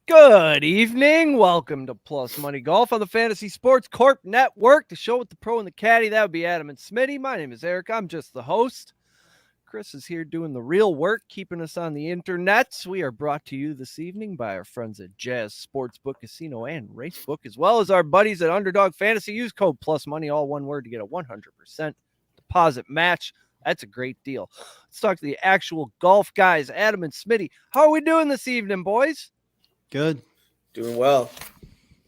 Good evening. Welcome to Plus Money Golf on the Fantasy Sports Corp Network. The show with the pro and the caddy. That would be Adam and Smitty. My name is Eric. I'm just the host. Chris is here doing the real work, keeping us on the internets. We are brought to you this evening by our friends at Jazz Sportsbook, Casino, and Racebook, as well as our buddies at Underdog Fantasy. Use code Plus Money, all one word, to get a 100% deposit match. That's a great deal. Let's talk to the actual golf guys, Adam and Smitty. How are we doing this evening, boys? Good. Doing well.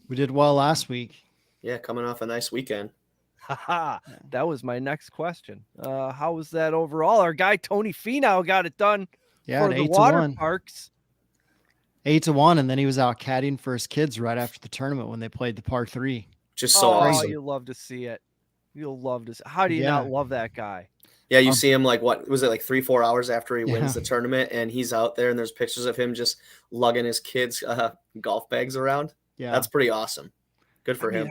We did well last week. Yeah, coming off a nice weekend. Haha, that was my next question. How was that overall? Our guy Tony Finau got it done for the water parks. 8-1, and then he was out caddying for his kids right after the tournament when they played the par 3. Just so awesome. You love to see it. You'll love to see. How do you not love that guy? Yeah, you see him like, what was it, like 3-4 hours after he wins the tournament, and he's out there and there's pictures of him just lugging his kids' golf bags around. Yeah, that's pretty awesome. Good for him.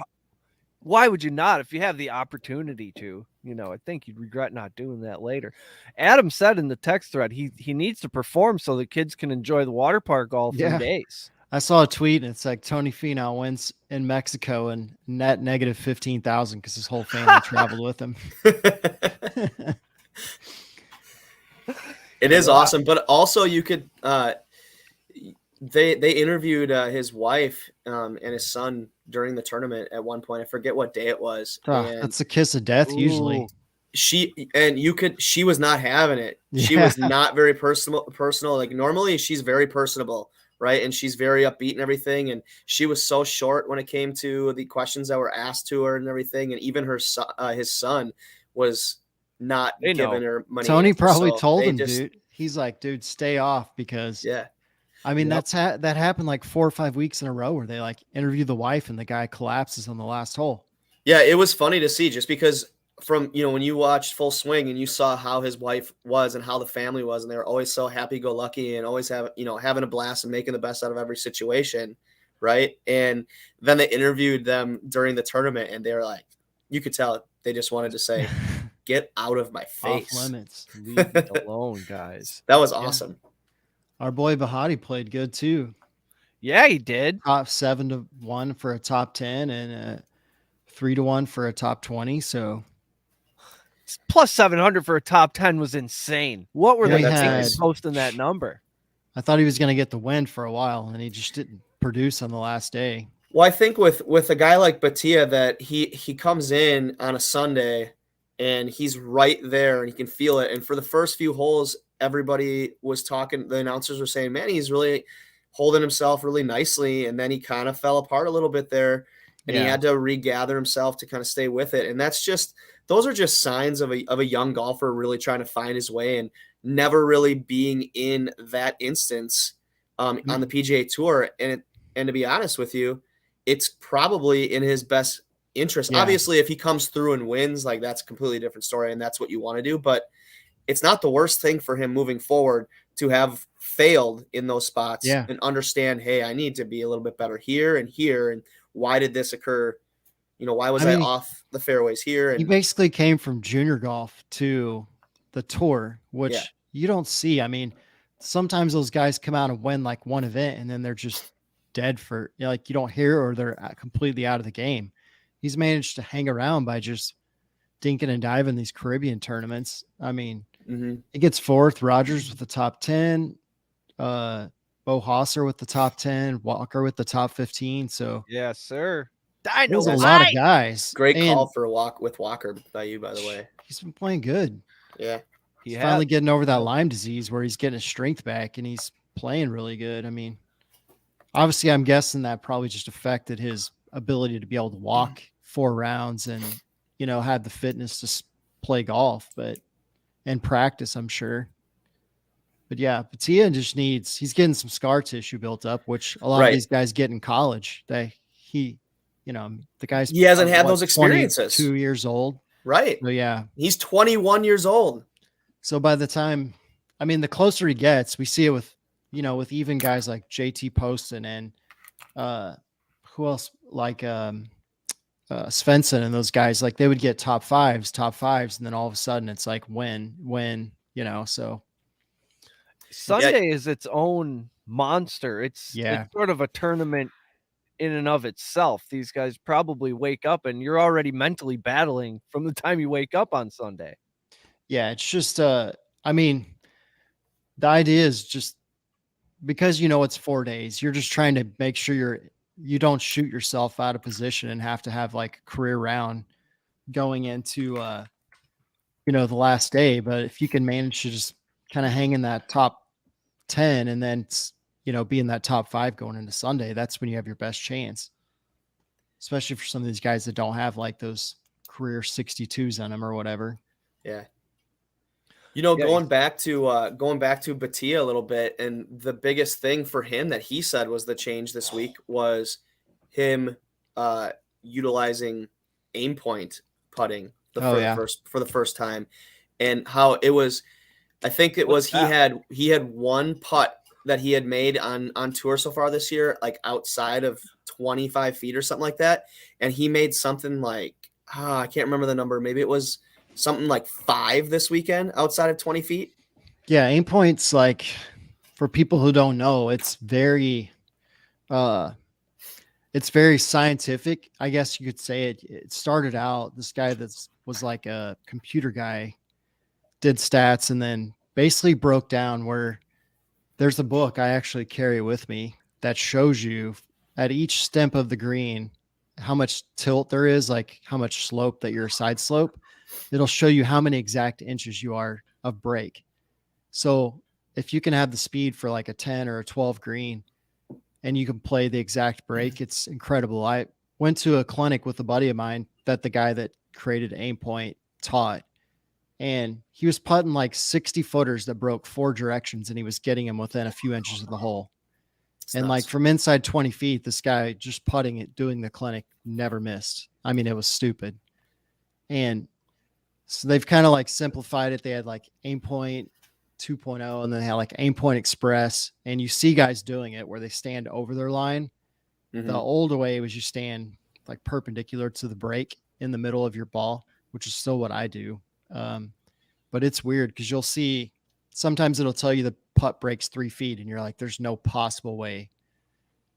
Why would you not? If you have the opportunity to, I think you'd regret not doing that later. Adam said in the text thread, he needs to perform so the kids can enjoy the water park all 3 days. I saw a tweet and it's like Tony Finau wins in Mexico and net negative 15,000 because his whole family traveled with him. It is awesome, but also you could they interviewed his wife and his son during the tournament at one point. I forget what day it was. That's a kiss of death usually. She was not having it. She was not very personal. Like normally she's very personable, right? And she's very upbeat and everything. And she was so short when it came to the questions that were asked to her and everything. And even his son was not giving her money. Tony probably told him, dude. He's like, dude, stay off because I mean, that happened like 4 or 5 weeks in a row where they like interview the wife and the guy collapses on the last hole. Yeah, it was funny to see just because from, when you watched Full Swing and you saw how his wife was and how the family was, and they were always so happy-go-lucky and always having a blast and making the best out of every situation, right? And then they interviewed them during the tournament and they were like, you could tell they just wanted to say, get out of my face. Off limits. Leave it alone, guys. That was awesome. Our boy Bahati played good too. Yeah, he did. Top 7-1 for a top 10 and 3-1 for a top 20. So plus 700 for a top 10 was insane. What were they posting that number? I thought he was going to get the win for a while and he just didn't produce on the last day. Well, I think with a guy like Batia that he comes in on a Sunday and he's right there and he can feel it. And for the first few holes, everybody was talking. The announcers were saying, man, he's really holding himself really nicely. And then he kind of fell apart a little bit there and he had to regather himself to kind of stay with it. And those are just signs of a young golfer really trying to find his way and never really being in that instance on the PGA Tour. And to be honest with you, it's probably in his best interest. Yeah. Obviously, if he comes through and wins, like that's a completely different story and that's what you want to do. But it's not the worst thing for him moving forward to have failed in those spots and understand, hey, I need to be a little bit better here. And why did this occur? Why was I off the fairways here? And he basically came from junior golf to the tour, which you don't see. I mean, sometimes those guys come out and win like one event and then they're just dead for, you don't hear, or they're completely out of the game. He's managed to hang around by just dinking and diving these Caribbean tournaments. I mean, he gets fourth, Rogers with the top 10, Bo Hosser with the top 10, Walker with the top 15. So yes, sir. There's a lot of guys. Great call for a walk with Walker by you, by the way. He's been playing good. Yeah. He's finally getting over that Lyme disease where he's getting his strength back and he's playing really good. I mean, obviously I'm guessing that probably just affected his ability to be able to walk 4 rounds and, had the fitness to play golf, and practice, I'm sure. But yeah, Patia he's getting some scar tissue built up, which a lot of Right. these guys get in college. The guy's He hasn't had those 22 experiences. years old. Right. So yeah. He's 21 years old. So by the time, the closer he gets, we see it with, with even guys like JT Poston and who else, like Svensson and those guys, like they would get top fives, and then all of a sudden it's like when, so Sunday is its own monster. It's sort of a tournament in and of itself. These guys probably wake up and you're already mentally battling from the time you wake up on Sunday. Yeah, it's just the idea is just because it's 4 days, you're just trying to make sure you don't shoot yourself out of position and have to have like a career round going into the last day. But if you can manage to just kind of hang in that top 10 and then be in that top 5 going into Sunday, that's when you have your best chance, especially for some of these guys that don't have like those career 62s on them or whatever. Yeah. Going back to Batia a little bit, and the biggest thing for him that he said was the change this week was him utilizing aim point putting for the first time, and how it was. I think it was he had one putt that he had made on tour so far this year, like outside of 25 feet or something like that, and he made something like I can't remember the number. Maybe it was something like 5 this weekend outside of 20 feet. Yeah. Aim points, like for people who don't know, it's very scientific. I guess you could say it started out, this guy that was like a computer guy did stats and then basically broke down where there's a book I actually carry with me that shows you at each stemp of the green, how much tilt there is, like how much slope that you're side slope. It'll show you how many exact inches you are of break. So if you can have the speed for like a 10 or a 12 green and you can play the exact break, it's incredible. I went to a clinic with a buddy of mine that the guy that created Aim Point taught, and he was putting like 60 footers that broke 4 directions and he was getting them within a few inches of the hole. It's and nuts. Like from inside 20 feet, this guy just putting it, doing the clinic, never missed. It was stupid. And so they've kind of like simplified it. They had like Aim Point 2.0 and then they had like Aim Point Express. And you see guys doing it where they stand over their line. Mm-hmm. The old way was you stand like perpendicular to the break in the middle of your ball, which is still what I do. But it's weird because you'll see sometimes it'll tell you the putt breaks 3 feet and you're like, there's no possible way.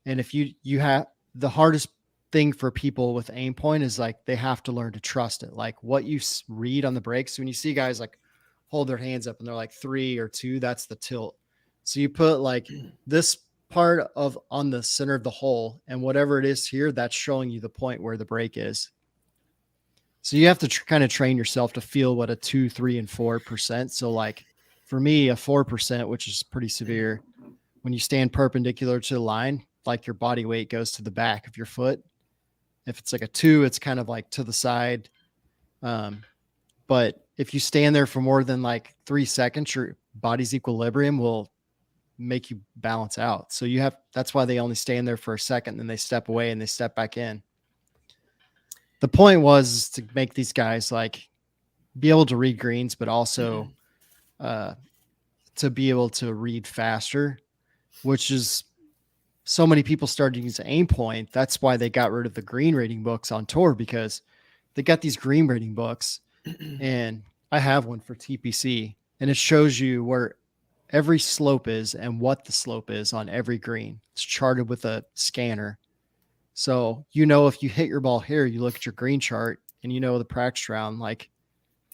And if you have the hardest thing for people with Aim Point is like they have to learn to trust it, like what you read on the breaks. When you see guys like hold their hands up and they're like 3 or 2, that's the tilt. So you put like this part of on the center of the hole, and whatever it is here, that's showing you the point where the break is. So you have to kind of train yourself to feel what a 2, 3, and 4%. So like for me, a 4%, which is pretty severe, when you stand perpendicular to the line, like your body weight goes to the back of your foot. If it's like a 2, it's kind of like to the side. But if you stand there for more than like 3 seconds, your body's equilibrium will make you balance out. So that's why they only stand there for a second, then they step away and they step back in. The point was to make these guys like be able to read greens, but also to be able to read faster, which is so many people started using Aim Point. That's why they got rid of the green rating books on tour, because they got these green rating books, and I have one for TPC, and it shows you where every slope is and what the slope is on every green. It's charted with a scanner. So, if you hit your ball here, you look at your green chart and the practice round, like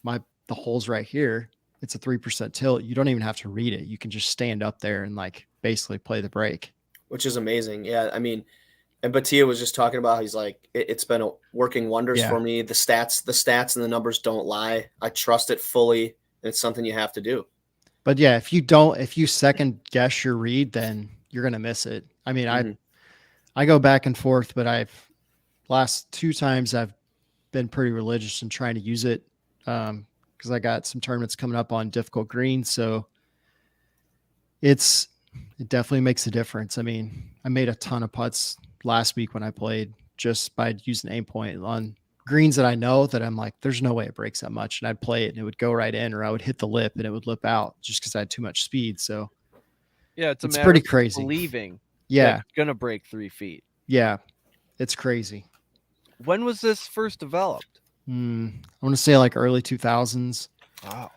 the hole's right here, it's a 3% tilt. You don't even have to read it. You can just stand up there and like basically play the break. Which is amazing. Yeah. And Batia was just talking about, he's like, it's been working wonders for me. The stats and the numbers don't lie. I trust it fully. And it's something you have to do. But yeah, if you second guess your read, then you're going to miss it. I go back and forth, but last 2 times I've been pretty religious in trying to use it because I got some tournaments coming up on difficult greens. So it definitely makes a difference. I mean, I made a ton of putts last week when I played just by using aim point on greens that I know that I'm like, there's no way it breaks that much. And I'd play it and it would go right in, or I would hit the lip and it would lip out just because I had too much speed. So Yeah, it's it's matter pretty of crazy. believing Yeah. it's going to break 3 feet. Yeah. It's crazy. When was this first developed? I want to say like early 2000s. Wow.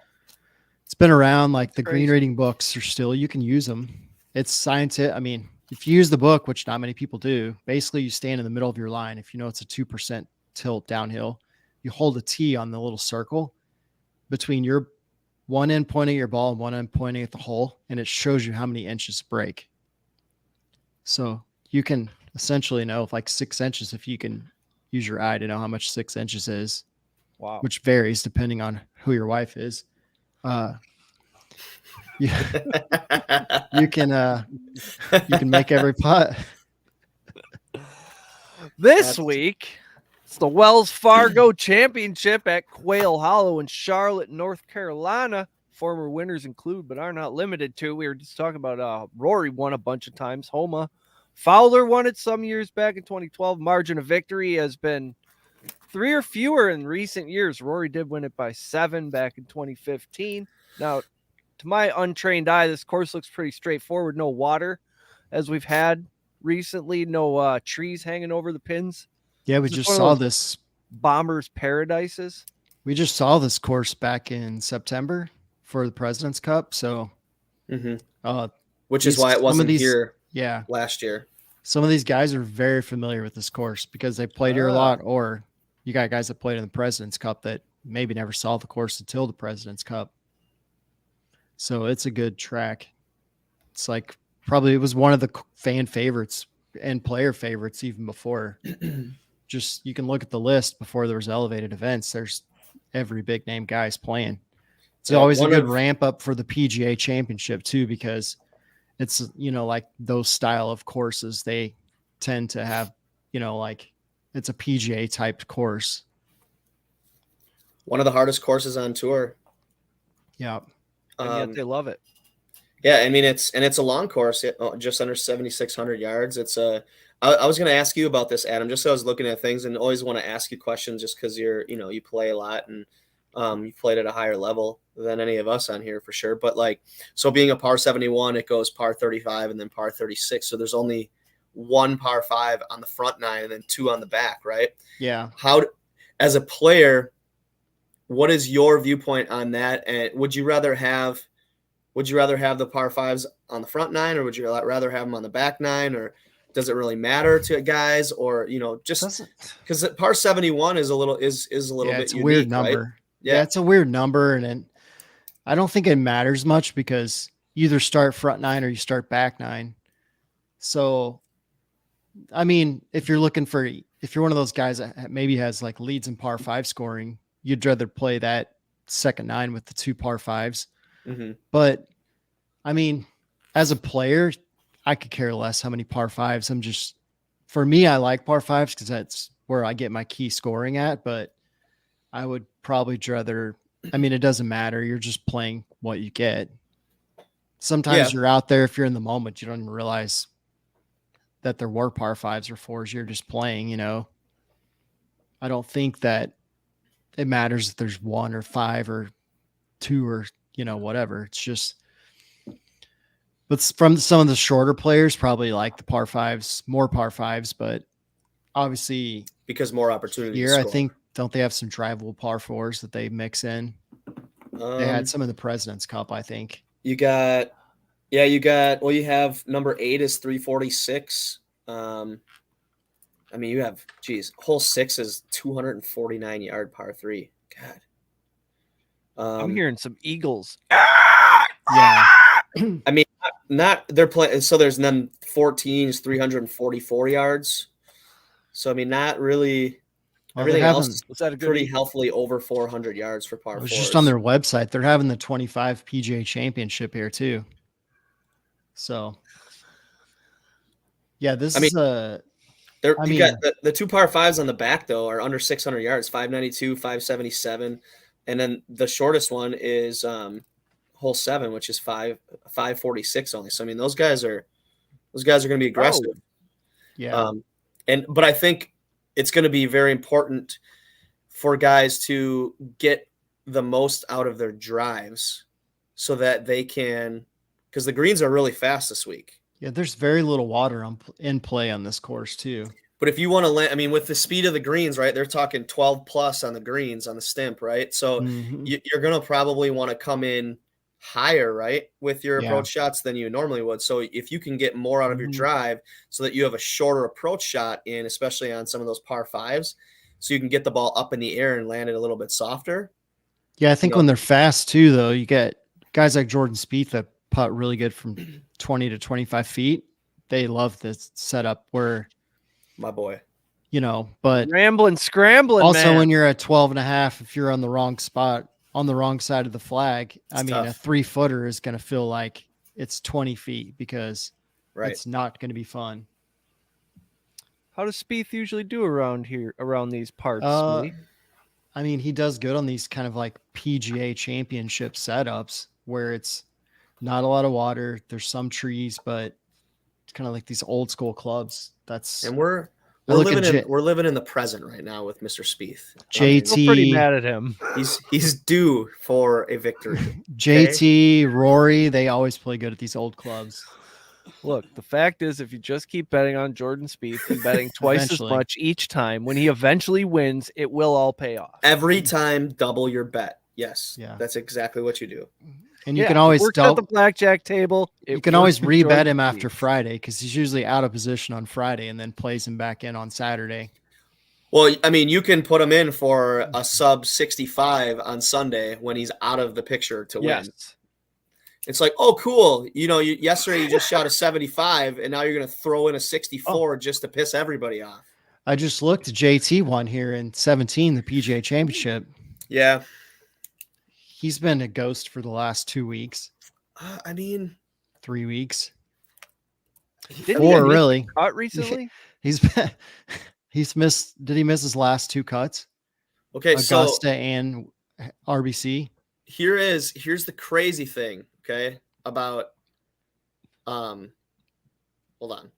It's been around. Like the Crazy. green rating books are still, you can use them. It's scientific. I mean, if you use the book, which not many people do, basically you stand in the middle of your line. If you know it's a 2% tilt downhill, you hold a T on the little circle between your one end pointing at your ball and one end pointing at the hole, and it shows you how many inches break. So you can essentially know if like 6 inches, if you can use your eye to know how much 6 inches is. Wow. Which varies depending on who your wife is. You can make every putt. This week, it's the Wells Fargo Championship at Quail Hollow in Charlotte, North Carolina. Former winners include, but are not limited to. We were just talking about Rory won a bunch of times. Homa Fowler won it some years back in 2012. Margin of victory has been 3 or fewer in recent years. Rory did win it by 7 back in 2015. Now, to my untrained eye, this course looks pretty straightforward. No water, as we've had recently. No trees hanging over the pins. Yeah, we just saw this. Bombers' paradises. We just saw this course back in September for the President's Cup. So, which is why it wasn't here yeah, last year. Some of these guys are very familiar with this course because they played here a lot, or you got guys that played in the President's Cup that maybe never saw the course until the President's Cup. So it's a good track. It's like probably it was one of the fan favorites and player favorites even before. Just you can look at the list before there was elevated events. There's every big name guys playing. It's always a good ramp up for the PGA Championship too, because it's, like those style of courses, they tend to have, like it's a PGA type course. One of the hardest courses on tour. Yeah. And yet they love it. Yeah, I mean it's a long course, just under 7,600 yards. I was going to ask you about this, Adam, just so I was looking at things, and always want to ask you questions just because you play a lot and you played at a higher level than any of us on here for sure. But so being a par 71, it goes par 35 and then par 36. So there's only one par 5 on the front 9 and then 2 on the back, right? Yeah. As a player, what is your viewpoint on that? And would you rather have the par 5s on the front 9, or would you rather have them on the back 9, or does it really matter to guys, or just because par 71 is a little bit it's a unique, weird number. Right? Yeah, it's a weird number, and I don't think it matters much because you either start front 9 or you start back 9. So, I mean, if you're one of those guys that maybe has like leads in par 5 scoring, you'd rather play that second 9 with the 2 par 5s. Mm-hmm. But I mean, as a player, I could care less how many par 5s. For me, I like par 5s because that's where I get my key scoring at. But I would probably rather, it doesn't matter. You're just playing what you get. Sometimes you're out there, if you're in the moment, you don't even realize that there were par 5s or 4s. You're just playing, I don't think that it matters if there's 1 or 5 or 2 or, whatever. It's just, but from some of the shorter players, probably like the par 5s, more par 5s, but obviously because more opportunities. Here, I think, don't they have some drivable par 4s that they mix in? They had some in the President's Cup, I think. You have number 8 is 346. You have, hole 6 is 249 yard par 3. God. I'm hearing some eagles. Yeah. They're playing. So there's none 14 is 344 yards. So, not really. Everything else was that a good pretty healthily over 400 yards for par 4s. It was just on their website. They're having the 25 PGA Championship here too. So, yeah, they're There, I you got mean, the two par fives on the back though are under 600 yards, 592, 577, and then the shortest one is hole 7, which is 546 only. So I mean, those guys are going to be aggressive. yeah. But I think it's going to be very important for guys to get the most out of their drives so that they can, because the greens are really fast this week. Yeah, there's very little water in play on this course too. But if you want to land, I mean, with the speed of the greens, right? They're talking 12 plus on the greens on the stimp, right? So you're going to probably want to come in higher, right, with your approach shots than you normally would. So if you can get more out of your drive so that you have a shorter approach shot in, especially on some of those par fives, so you can get the ball up in the air and land it a little bit softer. Yeah, I think when they're fast too, though, you get guys like Jordan Spieth that putt really good from 20 to 25 feet. They love this setup where, my boy, but rambling, scrambling. Also, man. when you're at 12.5, if you're on the wrong spot, on the wrong side of the flag, It's tough. a 3-footer is going to feel like it's 20 feet because it's not going to be fun. How does Spieth usually do around these parts? I mean, he does good on these kind of like PGA championship setups where it's not a lot of water. There's some trees, but it's kind of like these old school clubs. And we're living in the present right now with Mr. Spieth. JT, I'm pretty mad at him. He's due for a victory. JT, Rory, they always play good at these old clubs. Look, the fact is, if you just keep betting on Jordan Spieth and betting twice as much each time, when he eventually wins, it will all pay off. Every time, double your bet. Yes, that's exactly what you do. And you can always at the blackjack table. You can always rebet him after Friday because he's usually out of position on Friday and then plays him back in on Saturday. Well, I mean, you can put him in for a sub 65 on Sunday when he's out of the picture to win. It's like, oh, cool. Yesterday you just shot a 75, and now you're going to throw in a 64 just to piss everybody off. I just looked at JT one here in 17, the PGA Championship. Yeah. He's been a ghost for the last 2 weeks. 3 weeks. 4, really. Caught recently? He's missed. Did he miss his last 2 cuts? Okay, Augusta and RBC. Here's the crazy thing, okay, about hold on.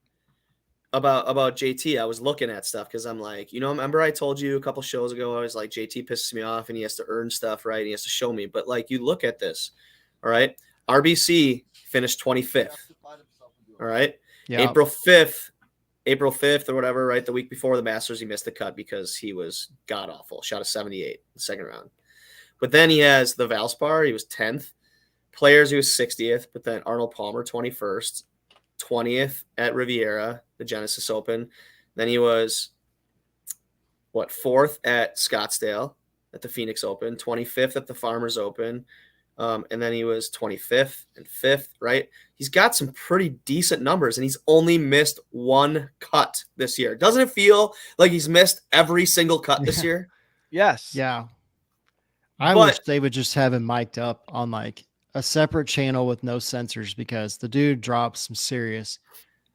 About JT. I was looking at stuff because I'm like, remember I told you a couple shows ago, I was like, JT pisses me off and he has to earn stuff, right? He has to show me. But like, you look at this, all right? RBC finished 25th. All right. Yeah. April 5th or whatever, right? The week before the Masters, he missed the cut because he was god awful. Shot a 78 in the second round. But then he has the Valspar. He was 10th. Players, he was 60th. But then Arnold Palmer, 21st. 20th at Riviera, the Genesis Open. Then he was, 4th at Scottsdale at the Phoenix Open. 25th at the Farmers Open. And then he was 25th and 5th, right? He's got some pretty decent numbers, and he's only missed 1 cut this year. Doesn't it feel like he's missed every single cut this year? Yes. Yeah. I wish they would just have him mic'd up on like a separate channel with no censors because the dude drops some serious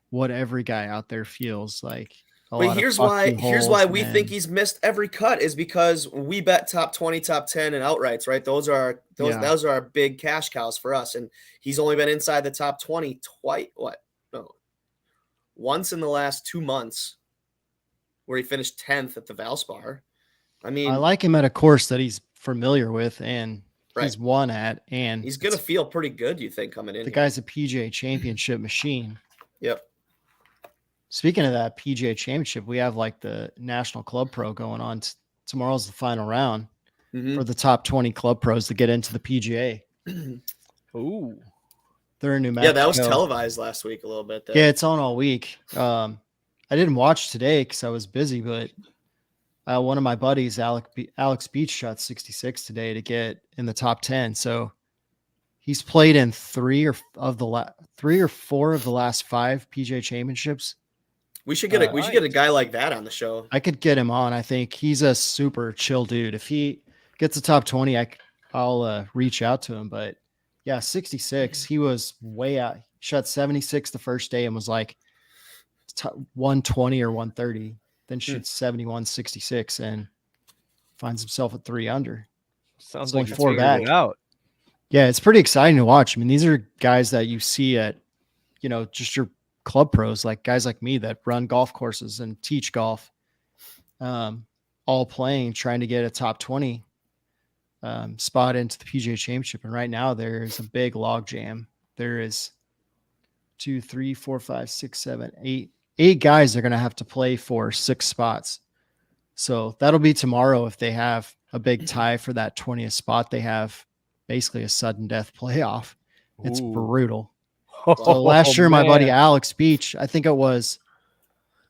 what every guy out there feels like. But here's why we think he's missed every cut is because we bet top 20, top 10 and outrights, right? Those are our big cash cows for us. And he's only been inside the top 20 once in the last 2 months where he finished 10th at the Valspar. I mean, I like him at a course that he's familiar with and he's won at, and he's going to feel pretty good, you think, coming in. The guy's a PGA Championship machine. Yep. Speaking of that PGA Championship, we have like the National Club Pro going on. Tomorrow's the final round for the top 20 Club Pros to get into the PGA. Ooh. They're in New Mexico. Yeah, that was televised last week a little bit. Yeah, it's on all week. I didn't watch today because I was busy, but one of my buddies, Alex Beach, shot 66 today to get in the top 10. So he's played in 3 or 4 of the last 5 PGA Championships. We should get a guy like that on the show. I could get him on. I think he's a super chill dude. If he gets the top 20, I'll reach out to him. But yeah, 66. He was way out. He shot 76 the first day and was like 120 or 130, then shoots 71, 66, and finds himself at 3 under. Sounds It's like only he's 4 figured back. it out. Yeah, it's pretty exciting to watch. I mean, these are guys that you see at, just your club pros, like guys like me that run golf courses and teach golf, all playing, trying to get a top 20 spot into the PGA Championship. And right now there is a big log jam. There is 2, 3, 4, 5, 6, 7, 8 guys are going to have to play for 6 spots. So that'll be tomorrow. If they have a big tie for that 20th spot, they have basically a sudden death playoff. It's Ooh. brutal. So last year, my buddy man. Alex Beach, I think it was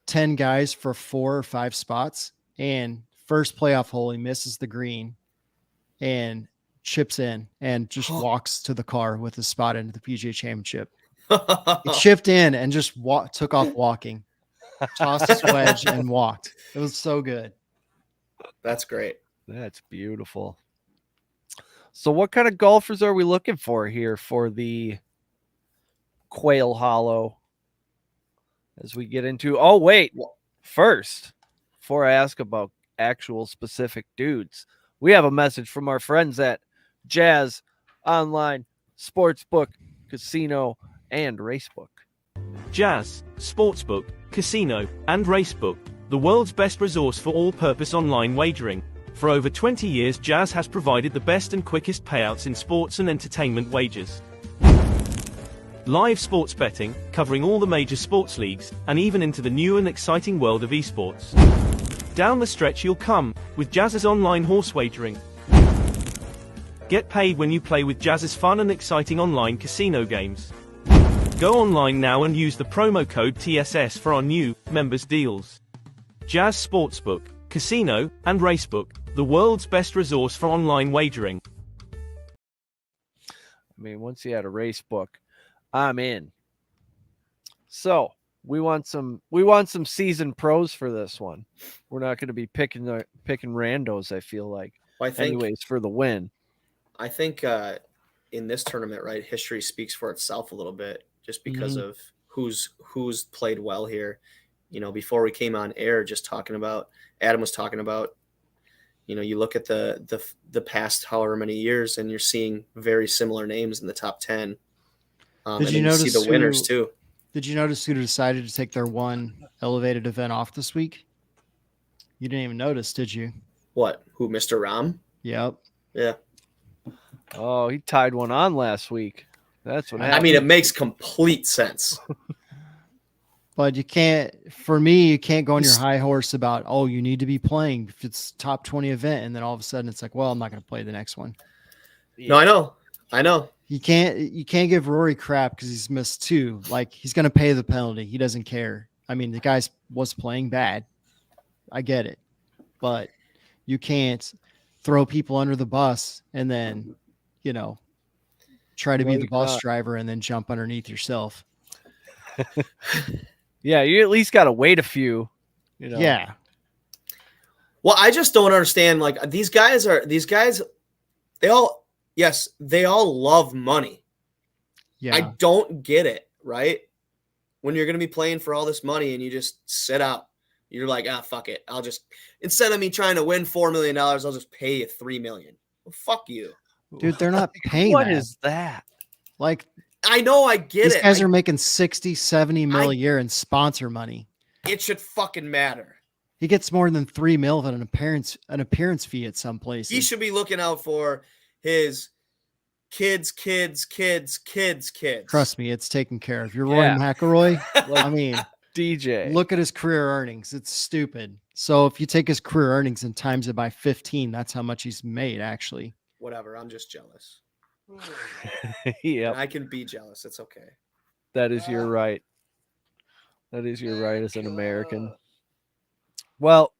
10 guys for 4 or 5 spots. And first playoff hole, he misses the green and chips in and just walks to the car with his spot into the PGA Championship. He chipped in and just took off walking, tossed his wedge and walked. It was so good. That's great. That's beautiful. So what kind of golfers are we looking for here for the Quail Hollow as we get into? Oh, wait. First, before I ask about actual specific dudes, we have a message from our friends at Jazz Online Sportsbook, Casino, and Racebook. Jazz, Sportsbook, Casino, and Racebook, the world's best resource for all-purpose online wagering. For over 20 years, Jazz has provided the best and quickest payouts in sports and entertainment wagers. Live sports betting, covering all the major sports leagues, and even into the new and exciting world of esports. Down the stretch you'll come, with Jazz's online horse wagering. Get paid when you play with Jazz's fun and exciting online casino games. Go online now and use the promo code TSS for our new members deals. Jazz Sportsbook, Casino, and Racebook, the world's best resource for online wagering. I mean, once you had a race book, I'm in. So we want some seasoned pros for this one. We're not going to be picking randos, I feel like. Well, anyways, for the win. I think in this tournament, right, history speaks for itself a little bit, just because of who's played well here. Before we came on air, just talking about, Adam was talking about, you look at the past however many years, and you're seeing very similar names in the top 10. Did you notice see the winners too? Did you notice who decided to take their one elevated event off this week? You didn't even notice, did you? What? Who? Mr. Ram? Yep. Yeah. Oh, he tied one on last week. That's what happened. I mean, it makes complete sense. But you can't go on your high horse about, oh, you need to be playing if it's top 20 event. And then all of a sudden it's like, well, I'm not going to play the next one. Yeah. No, I know. You can't give Rory crap because he's missed 2. Like, he's going to pay the penalty. He doesn't care. I mean, the guy was playing bad. I get it. But you can't throw people under the bus and then, try to be the bus driver and then jump underneath yourself. Yeah, you at least got to wait a few. Yeah. Well, I just don't understand. Like, these guys, they all love money. Yeah. I don't get it, right? When you're going to be playing for all this money and you just sit out, you're like, fuck it. I'll just, instead of me trying to win $4 million, I'll just pay you $3 million. Well, fuck you. Dude, they're not paying What that. is that? Like, I know, I get these it. guys are making 60, 70 mil a year in sponsor money. It should fucking matter. He gets more than 3 mil than an appearance fee at some places. He should be looking out for his kids. Trust me, it's taken care of. You're Roy McIlroy. I mean, DJ. Look at his career earnings. It's stupid. So if you take his career earnings and times it by 15, that's how much he's made, actually. Whatever. I'm just jealous. Yeah, I can be jealous. It's okay. That is your right. That is your right as an American. Well,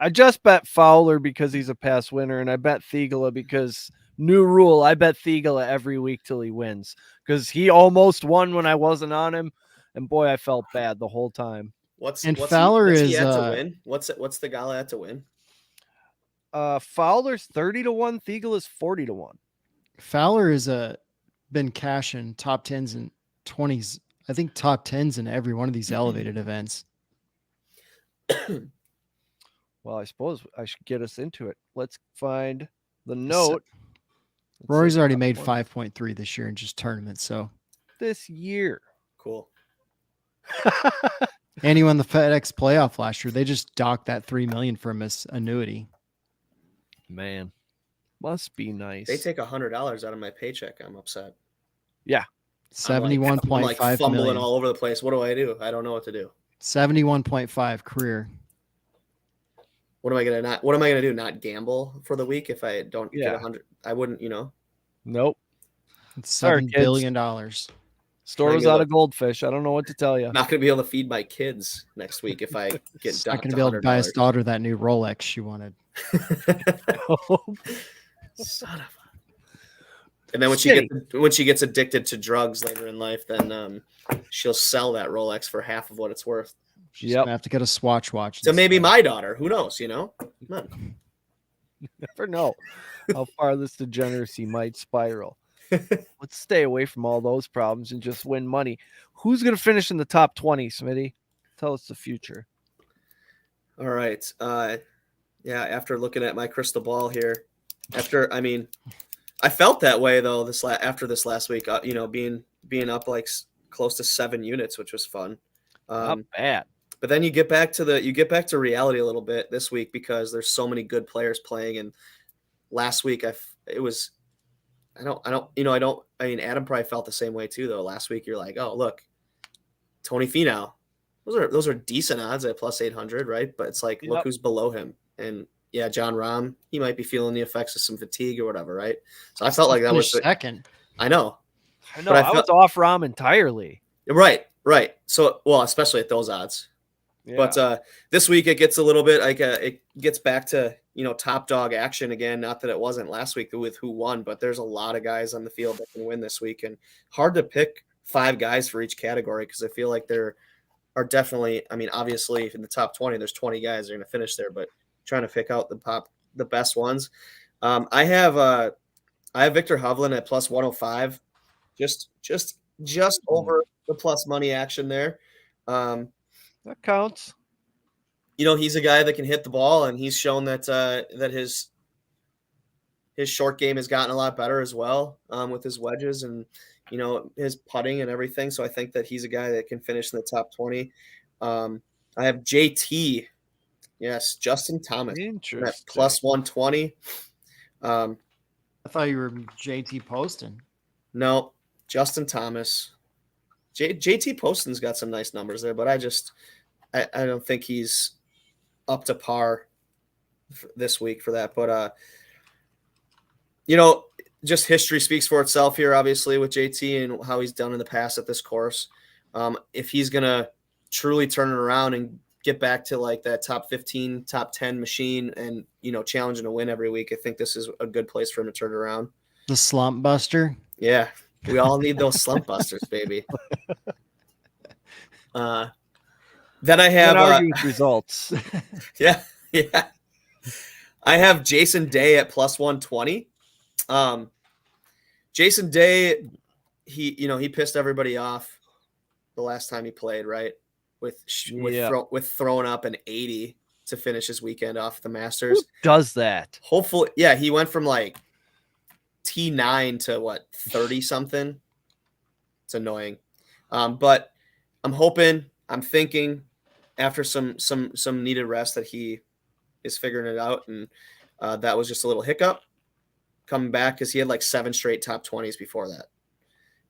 I just bet Fowler because he's a past winner, and I bet Thiegele because new rule. I bet Thiegele every week till he wins because he almost won when I wasn't on him, and boy, I felt bad the whole time. Fowler he had to win? What's the gala had to win? Fowler's 30-1. Thiegele is 40-1. Fowler is been cashing top 10s and 20s I think top 10s in every one of these elevated events. Well, I suppose I should get us into it. Let's find the note. Rory's already made 5.3 this year in just tournaments, so this year. Cool. and he won the FedEx playoff last year. They just docked that $3 million from his annuity. Man, must be nice. They take $100 out of my paycheck. I'm upset. Yeah, 71.5 fumbling million. all over the place. What do? I don't know what to do. 71.5 career. What am I gonna do? Not gamble for the week if I don't get 100? I wouldn't. Nope. It's Sorry, $7 billion. Store was out of goldfish. I don't know what to tell you. Not gonna be able to feed my kids next week if I get not gonna be able to buy his daughter that new Rolex she wanted. Son of a. And then when she gets addicted to drugs later in life, then she'll sell that Rolex for half of what it's worth. She's gonna have to get a Swatch watch. So maybe my daughter. Who knows? Come on. You never know how far this degeneracy might spiral. Let's stay away from all those problems and just win money. Who's going to finish in the top 20, Smitty? Tell us the future. All right. After looking at my crystal ball here, I felt that way though after this last week. Being up like close to 7 units, which was fun. Not bad. But then you get back to reality a little bit this week because there's so many good players playing. And last week Adam probably felt the same way too, though. Last week you're like, oh, look, Tony Finau. Those are decent odds at plus 800, right? But it's like, look who's below him. And yeah, John Rahm, he might be feeling the effects of some fatigue or whatever, right? So I felt like that was second. I know. I was off Rahm entirely. Right. So, well, especially at those odds. Yeah. But this week it gets a little bit like it gets back to top dog action again. Not that it wasn't last week with who won, but there's a lot of guys on the field that can win this week, and hard to pick 5 guys for each category because I feel like there are definitely. I mean, obviously in the top 20, there's 20 guys that are going to finish there, but trying to pick out the best ones. I have Victor Hovland at plus 105, just over the plus money action there. That counts. He's a guy that can hit the ball, and he's shown that his short game has gotten a lot better as well with his wedges and his putting and everything. So I think that he's a guy that can finish in the top 20. I have JT, yes, Justin Thomas at plus 120. I thought you were JT Poston. No, Justin Thomas. JT Poston's got some nice numbers there, but I don't think he's up to par this week for that. But just history speaks for itself here, obviously, with JT and how he's done in the past at this course. If he's gonna truly turn it around and get back to like that top 15, top 10 machine and challenging to win every week, I think this is a good place for him to turn it around. The slump buster. Yeah. We all need those slump busters, baby. Then I have results. Yeah. I have Jason Day at plus 120. Jason Day, he pissed everybody off the last time he played, right? With throwing up an 80 to finish his weekend off the Masters. Who does that? Hopefully, yeah, he went from like T9 to 30 something. It's annoying. But I'm thinking after some needed rest that he is figuring it out. And that was just a little hiccup coming back because he had like 7 straight top 20s before that.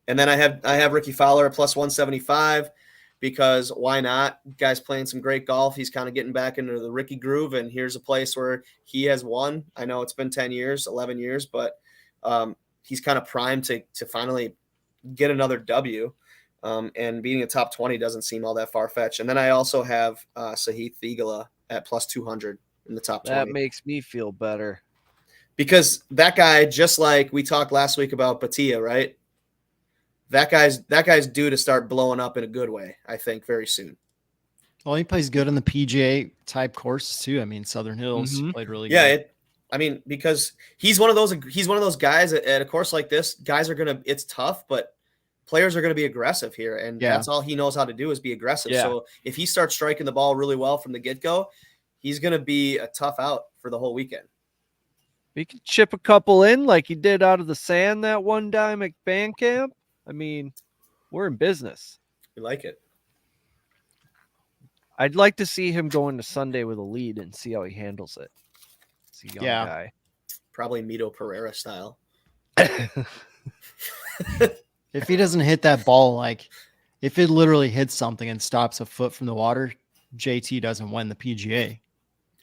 And then I have Ricky Fowler at plus 175 because why not? Guy's playing some great golf. He's kind of getting back into the Ricky groove. And here's a place where he has won. I know it's been 10 years, 11 years, but he's kind of primed to finally get another W. And beating a top 20 doesn't seem all that far-fetched. And then I also have Sahith Theegala at plus 200 in the top 20. That makes me feel better. Because that guy, just like we talked last week about Batia, right? That guy's due to start blowing up in a good way, I think, very soon. Well, he plays good in the PGA type courses too. I mean, Southern Hills played really good. Yeah, because he's one of those guys at a course like this. Guys are it's tough, but players are going to be aggressive here, and Yeah. that's all he knows how to do is be aggressive. Yeah. So if he starts striking the ball really well from the get-go, he's going to be a tough out for the whole weekend. He could chip a couple in like he did out of the sand that one time at band camp. I mean, we're in business. We like it. I'd like to see him go into Sunday with a lead and see how he handles it. It's a young guy. Probably Mito Pereira style. If he doesn't hit that ball, like if it literally hits something and stops a foot from the water, JT doesn't win the PGA.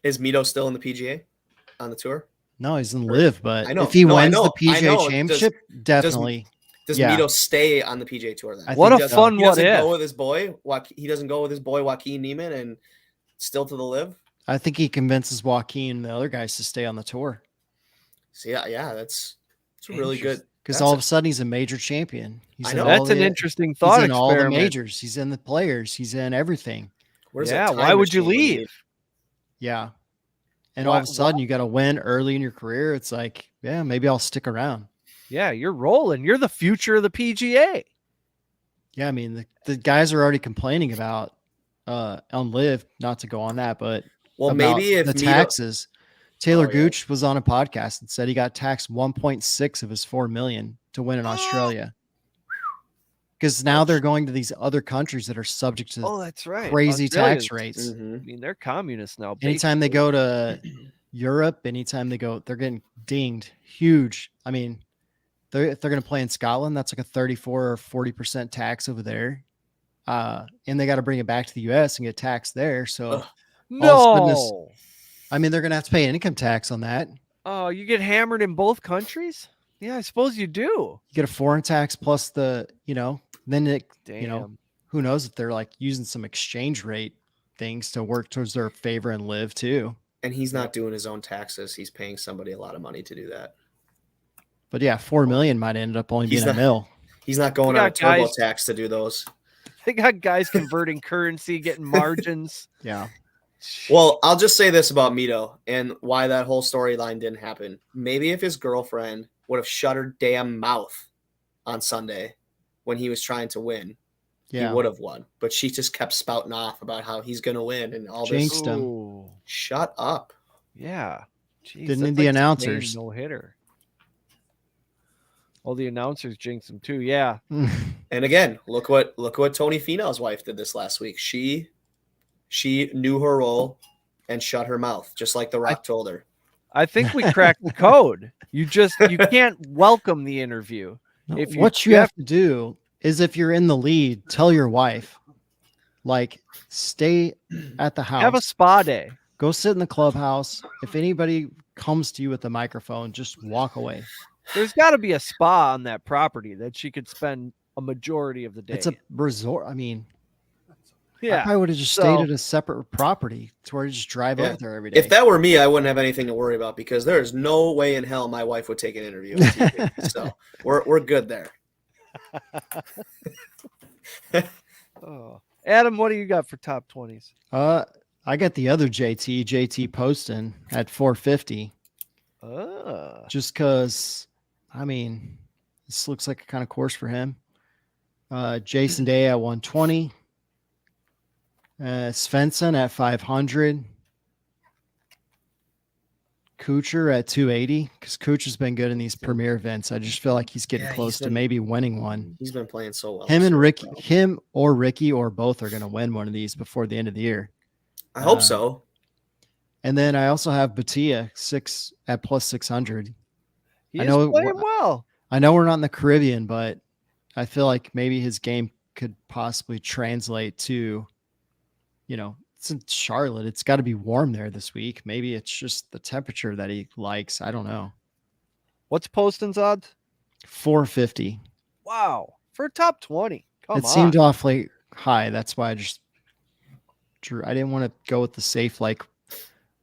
Is Mito still in the PGA on the tour? No, he's in live, but I know. if he No, I wins know. the I know. PGA championship, definitely. Does Yeah. Mito stay on the PGA tour then? I What think a so. fun He what doesn't if. go with his boy. He doesn't go with his boy Joaquin Neiman and still to the live. I think he convinces Joaquin and the other guys to stay on the tour So yeah, that's really good. because That's all of a sudden he's a major champion. He's I in know. all That's an the- interesting He's thought in all the experiment. majors. He's in the players. He's in everything. Where's Yeah, that time why would you machine when leave? need- Yeah. And all of a sudden you got to win early in your career. It's like, yeah, maybe I'll stick around. Yeah, you're rolling. You're the future of the PGA. Yeah, I mean the guys are already complaining about on live, not to go on that, but Well, about maybe if the Mito- taxes. Taylor Oh, yeah. Gooch was on a podcast and said he got taxed 1.6 of his 4 million to win in Oh. Australia. Because now they're going to these other countries that are subject to Oh, that's right. crazy tax Australians- rates. Mhm. I mean, they're communists now. Anytime they basically. go to Europe, anytime they go, they're getting dinged huge. I mean, if they're going to play in Scotland, that's like a 34 or 40% tax over there. And they got to bring it back to the US and get taxed there. So, Ugh. all of a sudden No. I mean, they're going to have to pay income tax on that. Oh, you get hammered in both countries? Yeah, I suppose you do. You get a foreign tax plus the, then it, Damn. who knows if they're like using some exchange rate things to work towards their favor and live too. And he's not doing his own taxes. He's paying somebody a lot of money to do that. But yeah, 4 million might end up only He's being a not- mil. He's not going We on a got turbo guys- tax to do those. They got guys converting currency, getting margins. Yeah. Well, I'll just say this about Mito and why that whole storyline didn't happen. Maybe if his girlfriend would have shut her damn mouth on Sunday when he was trying to win, Yeah. he would have won. But she just kept spouting off about how he's going to win and all Jinxed this. him. Ooh, Shut up. yeah. Jeez, Didn't that's need the like announcers. No hitter. All the announcers jinxed him too. Yeah. And again, look what Tony Finau's wife did this last week. She knew her role and shut her mouth, just like The Rock told her. I think we cracked the code. You can't welcome the interview. No, If what you have to do is if you're in the lead, tell your wife, like, stay at the house. Have a spa day. Go sit in the clubhouse. If anybody comes to you with a microphone, just walk away. There's got to be a spa on that property that she could spend a majority of the day. It's a resort. I mean, I yeah. probably would have just So- stayed at a separate property to where you just drive Yeah. over there every day. If that were me, I wouldn't have anything to worry about because there is no way in hell my wife would take an interview on TV. So we're good there. Oh. Adam, what do you got for top 20s? I got the other JT Poston at 450, just because, I mean, this looks like a kind of course for him. Jason Day at 120, Svensson at 500, Kuchar at 280, because Kuchar's been good in these premier events. I just feel like he's getting Yeah, close he's to been- maybe winning one. He's been playing so well. Him and so Ricky, well. Ricky or both are going to win one of these before the end of the year. I hope so. And then I also have Batia at plus 600. He I is know- playing well. I know we're not in the Caribbean, but I feel like maybe his game could possibly translate to, it's in Charlotte. It's got to be warm there this week. Maybe it's just the temperature that he likes. I don't know. What's Poston's odds? 450. Wow. For a top 20. Come It on. seemed awfully high. That's why I didn't want to go with the safe like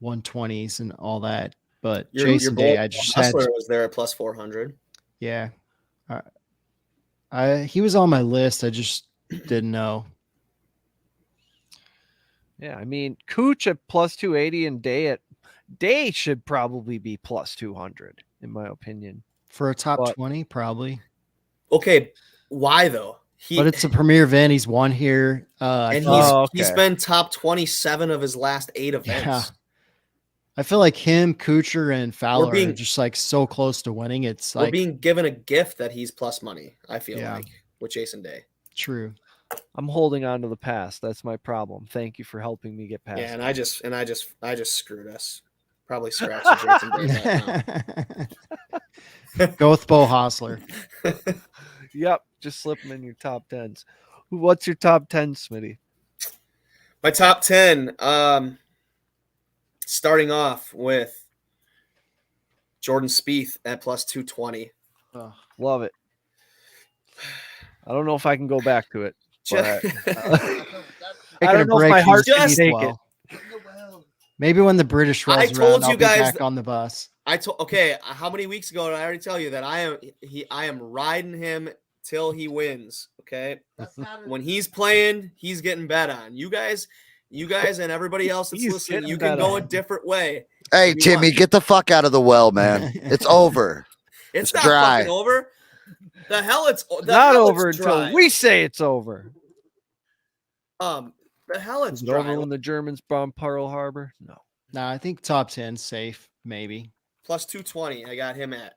120s and all that. But Jason Day, I just had. Hustler was there at plus 400. Yeah. He was on my list. I just didn't know. Yeah, I mean, Cooch at plus 280 and Day should probably be plus 200, in my opinion. For a top But- 20, probably. Okay, why though? but it's a premier event. He's won here. I and feel like- he's been top 27 of his last 8 events. Yeah. I feel like him, Kuchar, and Fowler being- are just like so close to winning. It's We're like being given a gift that he's plus money, I feel Yeah. like, with Jason Day. true. I'm holding on to the past. That's my problem. Thank you for helping me get past. Yeah, and I just screwed us. Probably scratched the Jason Day bet now. Go with Bo Hostler. Yep, just slip them in your top 10s. What's your top 10, Smitty? My top 10, starting off with Jordan Spieth at plus 220. Love it. I don't know if I can go back to it. But Taking I don't a know if break my from heart can just- take it. well. Maybe when the British rolls I around, told I'll you be guys back that- on the bus. Okay, how many weeks ago did I already tell you that I am riding him till he wins, okay? When he's playing, he's getting bet on. You guys and everybody else that's He's listening, getting you can bet go a on. different way. Hey, You Timmy, want- get the fuck out of the well, man. It's over. It's It's not dry. fucking over. The hell it's Not hell over it's until dry. we say it's over. The hell it's Is it dry. over when the Germans bombed Pearl Harbor? No. Nah, I think top 10 safe, maybe. Plus 220, I got him at.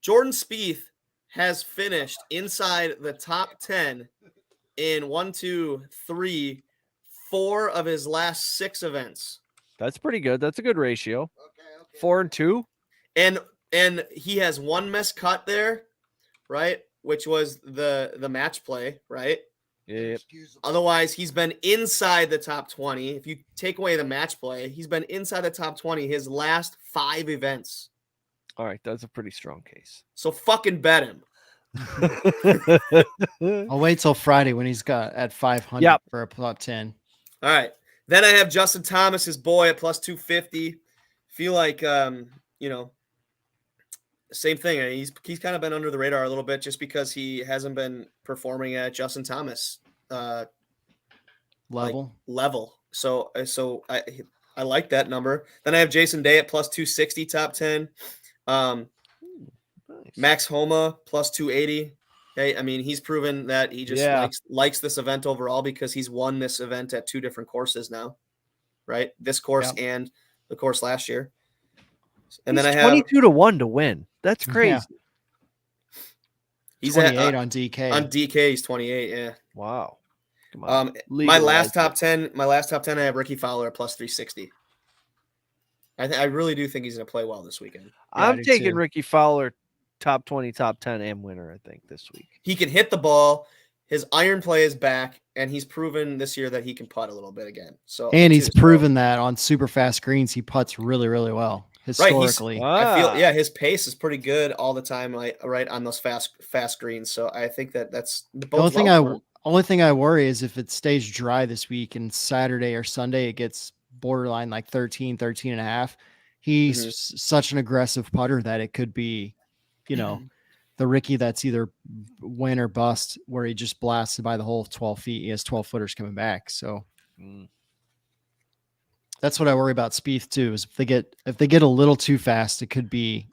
Jordan Spieth has finished inside the top 10 in 4 of his last 6 events. That's pretty good. That's a good ratio. 4 and 2. And he has one missed cut there, right? Which was the match play, right? Yep. Otherwise, he's been inside the top 20. If you take away the match play, he's been inside the top 20 his last 5 events. All right, that's a pretty strong case. So fucking bet him. I'll wait till Friday when he's got at 500 Yep. for a top 10. All right. Then I have Justin Thomas, his boy, at plus 250. Feel like, same thing. He's kind of been under the radar a little bit just because he hasn't been performing at Justin Thomas Level. So I like that number. Then I have Jason Day at plus 260, top 10. Nice. Max Homa plus 280. Hey, I mean, he's proven that he just likes this event overall because he's won this event at 2 different courses now, right? This course and the course last year. And then I have 22 to 1 to win. That's crazy. Yeah. he's 28 at, on DK. on DK. He's 28. Yeah. Wow. Come on. My last Legalize top 10. I have Ricky Fowler at plus 360. I really do think he's going to play well this weekend. I I'm do taking too. Ricky Fowler top 20, top 10 and winner, I think, this week. He can hit the ball. His iron play is back, and he's proven this year that he can putt a little bit again. So And he's too, so- proven that on super fast greens, he putts really, really well historically. I feel his pace is pretty good all the time, right on those fast greens. So I think that's The only thing I worry is if it stays dry this week and Saturday or Sunday, it gets borderline like 13 and a half. He's such an aggressive putter that it could be, the Ricky that's either win or bust, where he just blasted by the hole 12 feet. He has 12 footers coming back. So that's what I worry about Spieth too, is if they get a little too fast, it could be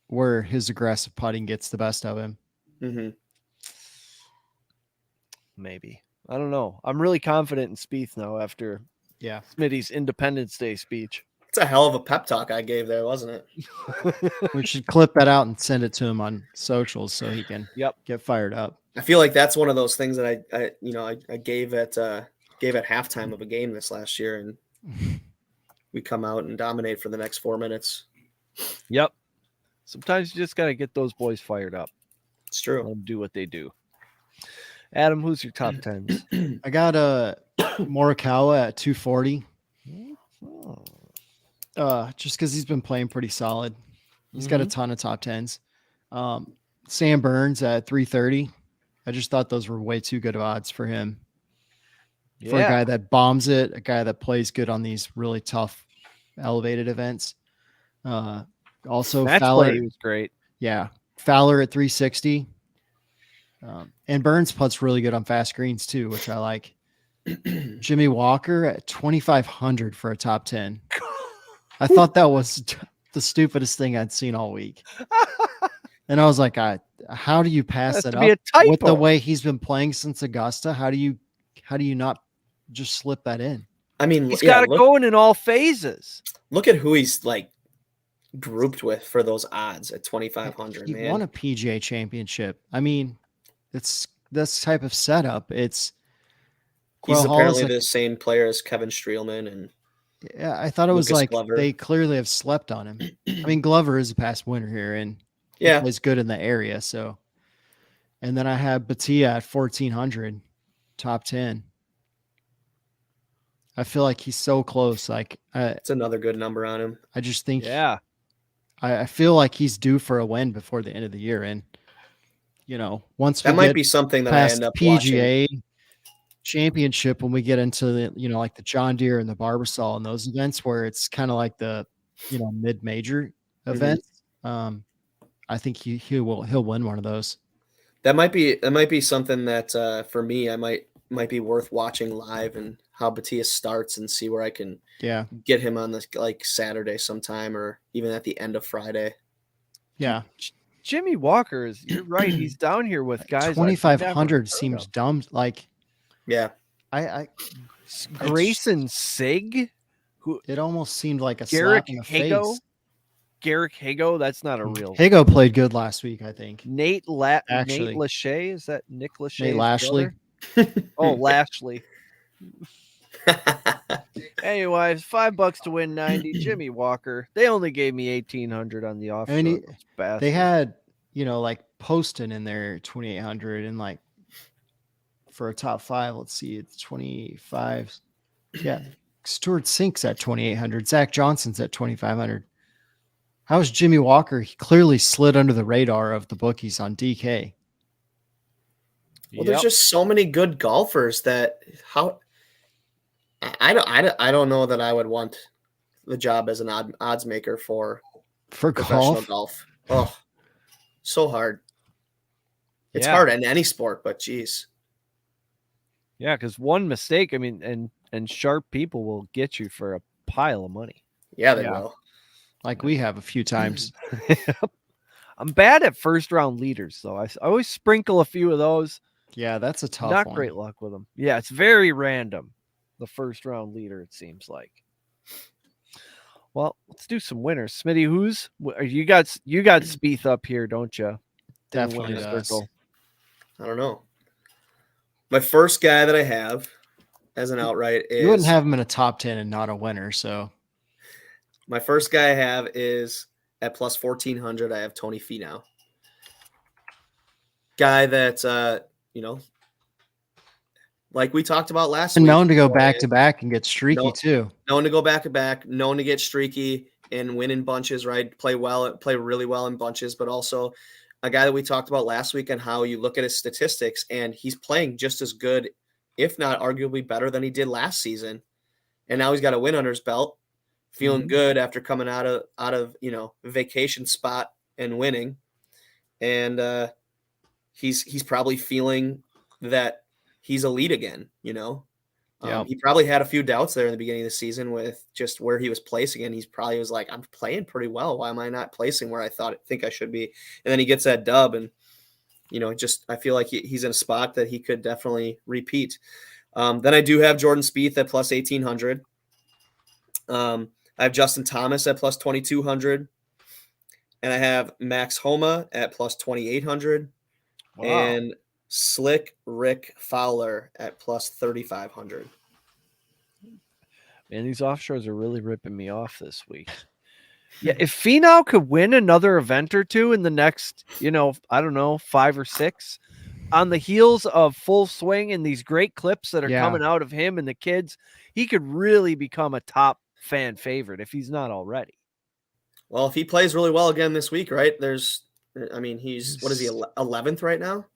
where his aggressive putting gets the best of him. Mm-hmm. Maybe. I don't know. I'm really confident in Spieth now after Smitty's Independence Day speech. It's a hell of a pep talk I gave there, wasn't it? We should clip that out and send it to him on socials so he can get fired up. I feel like that's one of those things that I gave at halftime of a game this last year, and we come out and dominate for the next 4 minutes. Yep. Sometimes you just got to get those boys fired up. It's true. Let them do what they do. Adam, who's your top 10s? I got Morikawa at 240. Just because he's been playing pretty solid. He's got a ton of top 10s. Sam Burns at 330. I just thought those were way too good of odds for him. For a guy that bombs it, a guy that plays good on these really tough elevated events. Also Match Fowler play was great. Yeah. Fowler at 360. And Burns putts really good on fast greens too, which I like. Jimmy Walker at 2,500 for a top 10. I thought that was the stupidest thing I'd seen all week. And I was like, I how do you pass Has it to be up a with the typo. way he's been playing since Augusta? How do you not just slip that in? I mean, He's yeah, got it going in all phases. look at who he's like grouped with for those odds at 2,500. He Man, won a PGA championship. I mean, it's this type of setup. It's he's Quail Hall apparently is the same player as Kevin Streelman and yeah, I thought it was Lucas like Glover. they clearly have slept on him. I mean, Glover is a past winner here, and he Yeah, plays good in the area. So, and then I have Batia at 1,400, top 10. I feel like he's so close. Like it's another good number on him. I just think Yeah. I feel like he's due for a win before the end of the year. And once we That might get be something that I past end the up watching. PGA championship, when we get into the like the John Deere and the Barbasol and those events where it's kind of like the mid-major events, I think he'll win one of those. That might be something that for me I might be worth watching live and how Batia starts and see where I can get him on this like Saturday sometime or even at the end of Friday. Yeah. Jimmy Walker is, you're right. He's down here with guys. 2,500 seems dumb. Like, yeah, I Grayson Sig, who it almost seemed like a Garrick slap in the Hago. face. Garrick Hago, that's not a real. Hago played good last week, I think. Nate Actually. Lachey, is that Nick Lachey? Nate Lashley. Oh, Lashley. Anyways, $5 to win 90. Jimmy Walker. They only gave me 1,800 on the offshore. I mean, bastard. they had like Poston in there 2,800 and like for a top 5. Let's see, it's 25. Yeah, Stuart Sink's at 2,800. Zach Johnson's at 2,500. How is Jimmy Walker? He clearly slid under the radar of the bookies on DK. Well, there's just so many good golfers that I don't know that I would want the job as an odds maker for professional golf. Oh, so hard. It's hard in any sport, but geez. Yeah, because one mistake, I mean, and sharp people will get you for a pile of money. Yeah, they will. Like we have a few times. I'm bad at first round leaders, though. I always sprinkle a few of those. Yeah, that's a tough Not one. great luck with them. Yeah, it's very random. The first round leader, it seems like. Well, let's do some winners. Smitty, you got Spieth up here, don't you? Definitely does. I don't know. My first guy that I have as an outright is... You wouldn't have him in a top 10 and not a winner, so... My first guy I have is at plus 1,400. I have Tony Finau. Guy that, like we talked about last week. Known to go back-to-back and get streaky, too. Known to go back-to-back, known to get streaky and win in bunches, right? Play really well in bunches, but also a guy that we talked about last week and how you look at his statistics, and he's playing just as good, if not arguably better than he did last season. And now he's got a win under his belt. Feeling good after coming out of vacation spot and winning, and he's probably feeling that he's elite again. He probably had a few doubts there in the beginning of the season with just where he was placing, and he probably was like, "I'm playing pretty well. Why am I not placing where I think I should be?" And then he gets that dub, and I feel like he's in a spot that he could definitely repeat. Then I do have Jordan Spieth at plus 1,800. I have Justin Thomas at plus 2,200, and I have Max Homa at plus 2,800, and Slick Rick Fowler at plus 3,500. Man, these offshores are really ripping me off this week. Yeah, if Finau could win another event or two in the next, I don't know, 5 or 6, on the heels of Full Swing and these great clips that are coming out of him and the kids, he could really become a top fan favorite if he's not already. Well, if he plays really well again this week, right? He's what is he, 11th right now?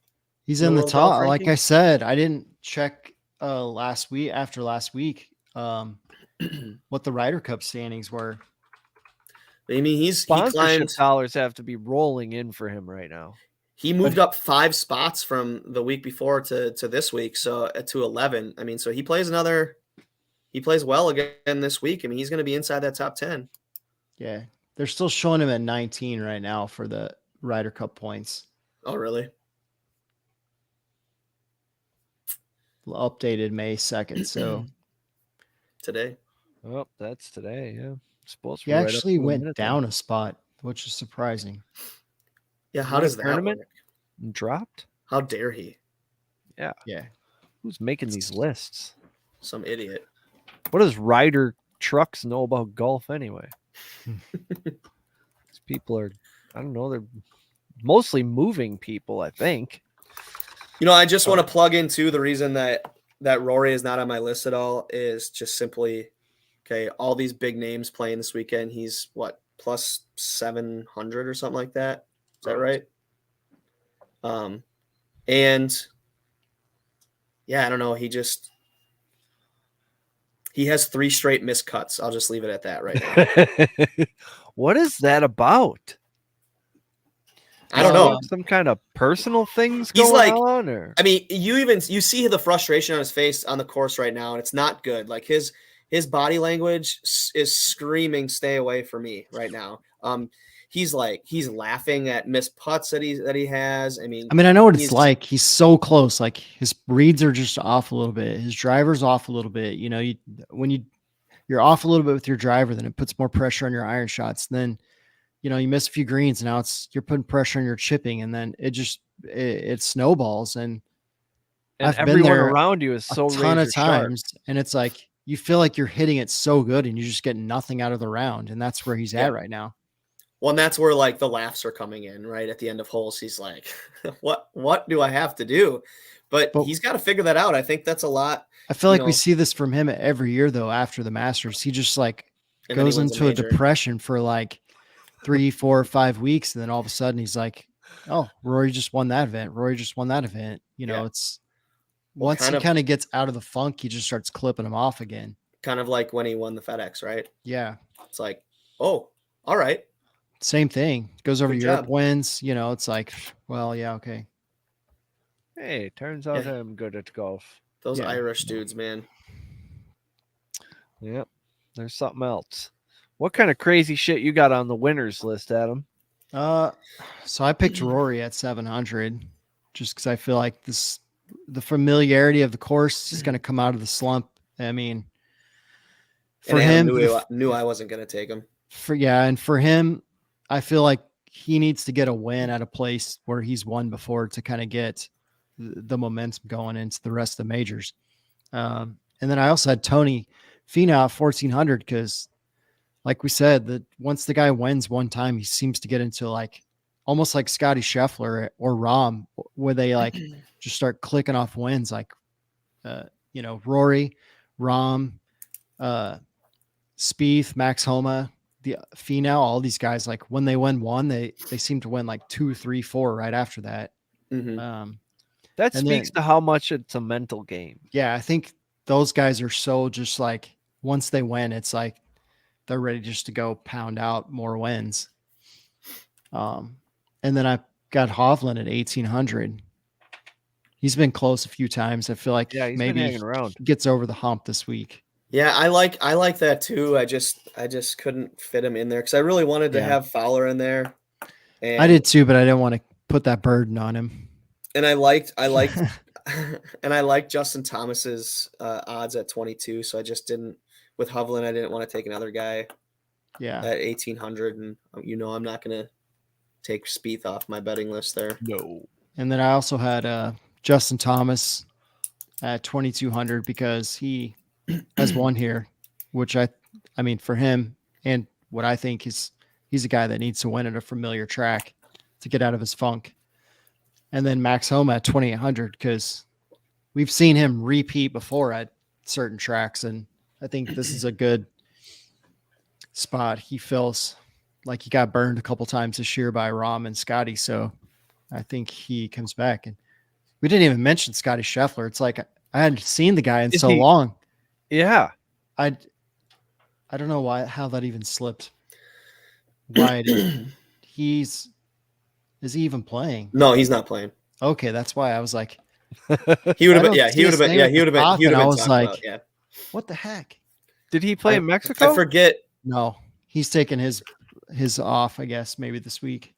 He's in the top. Like I said, I didn't check last week what the Ryder Cup standings were. I mean, sponsorship dollars have to be rolling in for him right now. He moved up 5 spots from the week before to this week, so to 11. I mean, so he plays well again this week. I mean, he's going to be inside that top 10. Yeah, they're still showing him at 19 right now for the Ryder Cup points. Oh, really? Updated May 2nd. So Today? Oh, that's today. Yeah, supposed to he be right up actually to a went minute down a spot, which is surprising. Yeah, how Won a does that tournament? work? and dropped. How dare he? Yeah, Yeah. who's making these lists? Some idiot. What does Ryder Trucks know about golf anyway? These people are, I don't know, they're mostly moving people, I think. You know, I just want to plug in too. The reason that Rory is not on my list at all is just simply, okay, all these big names playing this weekend. He's what, plus 700 or something like that. Is that right? And yeah, I don't know. He has 3 straight missed cuts. I'll just leave it at that right now. What is that about? I don't know. Some kind of personal things He's going like, on, or I mean, you see the frustration on his face on the course right now, and it's not good. Like his body language is screaming, "Stay away from me!" right now. He's laughing at missed putts that he has. I mean, I know what it's like. He's so close. Like his reads are just off a little bit. His driver's off a little bit. You know, when you're off a little bit with your driver, then it puts more pressure on your iron shots. Then, you know, you miss a few greens, and now you're putting pressure on your chipping, and then it snowballs. And I've been everyone there around you is so a ton of razor sharp. times, and it's like you feel like you're hitting it so good, and you just get nothing out of the round, and that's where he's at right now. Well, and that's where like the laughs are coming in, right? At the end of holes, he's like, what do I have to do? But he's got to figure that out. I think that's a lot. I feel like we see this from him every year, though. After the Masters, he just like goes into a depression for like 3, 4, 5 weeks, and then all of a sudden he's like, "Oh, Rory just won that event. Rory just won that event." You know, it's once he kind of gets out of the funk, he just starts clipping them off again. Kind of like when he won the FedEx, right? Yeah, it's like, oh, all right. Same thing. Goes over Europe, wins. You know, it's like, well, yeah, okay. Hey, turns out I'm good at golf. Those Irish dudes, man. Yep. There's something else. What kind of crazy shit you got on the winners list, Adam? So I picked Rory at 700 just because I feel like the familiarity of the course is going to come out of the slump. I mean, for him, knew I wasn't going to take him. And for him, I feel like he needs to get a win at a place where he's won before to kind of get the momentum going into the rest of the majors. And then I also had Tony Finau 1400 because, like we said, that once the guy wins one time, he seems to get into like almost like Scotty Scheffler or Rahm, where they like just start clicking off wins, like you know, Rory, Rahm, Spieth, Max Homa, the Finau, all these guys, like when they win one, they seem to win like 2, 3, 4 right after that. That speaks to how much it's a mental game. Yeah, I think those guys are so just like once they win, it's like they're ready just to go pound out more wins. And then I got Hovland at 1800. He's been close a few times. I feel like maybe been hanging around. Gets over the hump this week. Yeah, I like that too. I just couldn't fit him in there because I really wanted to have Fowler in there. And I did too, but I didn't want to put that burden on him. And I liked and I liked Justin Thomas's odds at 22. So I just didn't with Hovland. I didn't want to take another guy. Yeah, at 1800, and I'm not gonna take Spieth off my betting list there. No. And then I also had Justin Thomas at 2200 because he has won here, which I mean for him and what I think is he's a guy that needs to win at a familiar track to get out of his funk. And then Max Homa at 2800 because we've seen him repeat before at certain tracks, and I think this is a good spot. He feels like he got burned a couple times this year by Rahm and Scotty, so I think he comes back. And we didn't even mention Scotty Scheffler. It's like I hadn't seen the guy in so long. Yeah, I don't know how that even slipped. Why is he even playing? No, he's not playing. Okay, that's why I was like, he would have been. Yeah, he would have been. Yeah, he would have been. I was like, yeah. What the heck? Did he play in Mexico? I forget. No, he's taking his off. I guess maybe this week.